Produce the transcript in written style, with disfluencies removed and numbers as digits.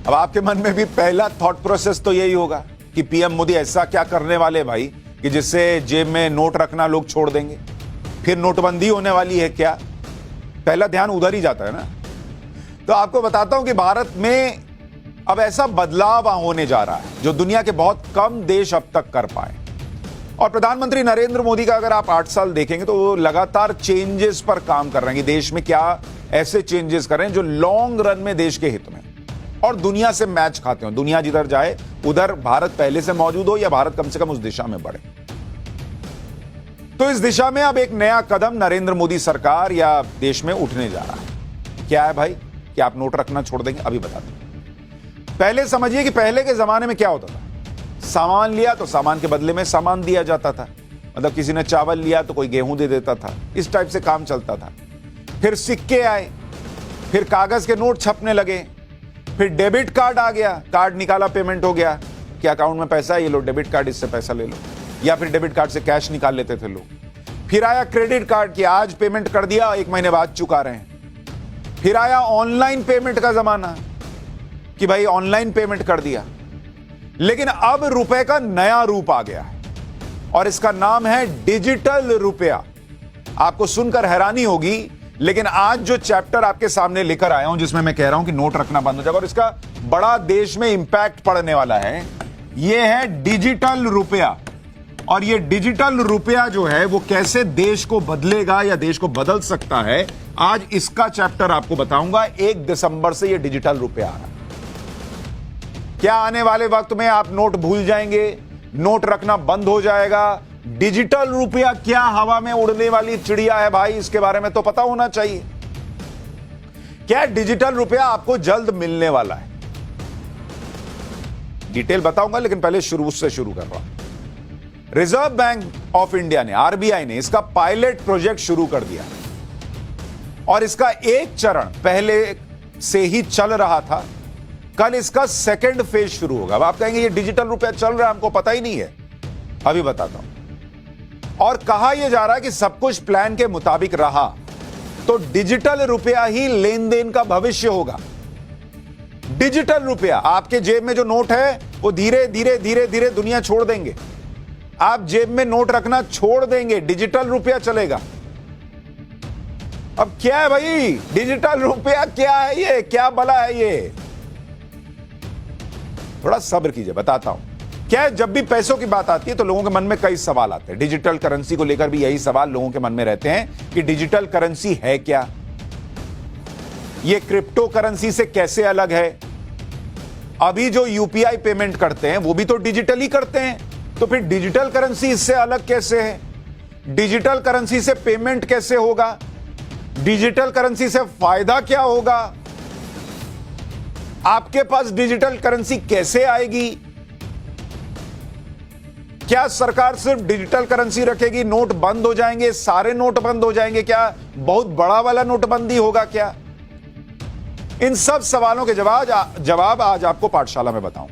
अब आपके मन में भी पहला थॉट प्रोसेस तो यही होगा कि पीएम मोदी ऐसा क्या करने वाले भाई कि जिससे जेब में नोट रखना लोग छोड़ देंगे, फिर नोटबंदी होने वाली है क्या? पहला ध्यान उधर ही जाता है ना। तो आपको बताता हूं कि भारत में अब ऐसा बदलाव होने जा रहा है जो दुनिया के बहुत कम देश अब तक कर पाए। और प्रधानमंत्री नरेंद्र मोदी का अगर आप 8 साल देखेंगे तो वो लगातार चेंजेस पर काम कर रहे हैं कि देश में क्या ऐसे चेंजेस कर रहे हैं जो लॉन्ग रन में देश के हित में और दुनिया से मैच खाते हो। दुनिया जिधर जाए उधर भारत पहले से मौजूद हो या भारत कम से कम उस दिशा में बढ़े। तो इस दिशा में अब एक नया कदम नरेंद्र मोदी सरकार या देश में उठने जा रहा है। क्या है भाई? कि आप नोट रखना छोड़ देंगे? अभी बताते हैं। पहले समझिए कि पहले के जमाने में क्या होता था। सामान लिया तो सामान के बदले में सामान दिया जाता था। मतलब किसी ने चावल लिया तो कोई गेहूं दे देता था। इस टाइप से काम चलता था। फिर सिक्के आए, फिर कागज के नोट छपने लगे, फिर डेबिट कार्ड आ गया। कार्ड निकाला, पेमेंट हो गया कि अकाउंट में पैसा है, ये लो डेबिट कार्ड, इससे पैसा ले लो। या फिर डेबिट कार्ड से कैश निकाल लेते थे लोग। फिर आया क्रेडिट कार्ड कि आज पेमेंट कर दिया, 1 महीने बाद चुका रहे हैं। फिर आया ऑनलाइन पेमेंट का जमाना कि भाई ऑनलाइन पेमेंट कर दिया। लेकिन अब रुपए का नया रूप आ गया है और इसका नाम है डिजिटल रुपया। आपको सुनकर हैरानी होगी, लेकिन आज जो चैप्टर आपके सामने लेकर आया हूं जिसमें मैं कह रहा हूं कि नोट रखना बंद हो जाएगा और इसका बड़ा देश में इंपैक्ट पड़ने वाला है, यह है डिजिटल रुपया। और यह डिजिटल रुपया जो है वो कैसे देश को बदलेगा या देश को बदल सकता है, आज इसका चैप्टर आपको बताऊंगा। 1 दिसंबर से यह डिजिटल रुपया आ रहा है। क्या आने वाले वक्त में आप नोट भूल जाएंगे, नोट रखना बंद हो जाएगा? डिजिटल रुपया क्या हवा में उड़ने वाली चिड़िया है भाई? इसके बारे में तो पता होना चाहिए। क्या डिजिटल रुपया आपको जल्द मिलने वाला है? डिटेल बताऊंगा, लेकिन पहले शुरू से शुरू कर रहा हूं। रिजर्व बैंक ऑफ इंडिया ने, आरबीआई ने इसका पायलट प्रोजेक्ट शुरू कर दिया और इसका एक चरण पहले से ही चल रहा था। कल इसका सेकंड फेज शुरू होगा। अब आप कहेंगे ये डिजिटल रुपया चल रहा है, हमको पता ही नहीं है। अभी बताता हूं। और कहा यह जा रहा है कि सब कुछ प्लान के मुताबिक रहा तो डिजिटल रुपया ही लेन देन का भविष्य होगा। डिजिटल रुपया, आपके जेब में जो नोट है वो धीरे धीरे धीरे धीरे दुनिया छोड़ देंगे। आप जेब में नोट रखना छोड़ देंगे, डिजिटल रुपया चलेगा। अब क्या है भाई डिजिटल रुपया? क्या है ये? क्या भला है ये? थोड़ा सब्र कीजिए, बताता हूं। क्या है, जब भी पैसों की बात आती है तो लोगों के मन में कई सवाल आते हैं। डिजिटल करेंसी को लेकर भी यही सवाल लोगों के मन में रहते हैं कि डिजिटल करेंसी है क्या, ये क्रिप्टो करेंसी से कैसे अलग है। अभी जो यूपीआई पेमेंट करते हैं वो भी तो डिजिटल ही करते हैं, तो फिर डिजिटल करेंसी इससे अलग कैसे है? डिजिटल करेंसी से पेमेंट कैसे होगा? डिजिटल करेंसी से फायदा क्या होगा? आपके पास डिजिटल करेंसी कैसे आएगी? क्या सरकार सिर्फ डिजिटल करेंसी रखेगी, नोट बंद हो जाएंगे, सारे नोट बंद हो जाएंगे? क्या बहुत बड़ा वाला नोटबंदी होगा क्या? इन सब सवालों के जवाब आज आपको पाठशाला में बताऊं।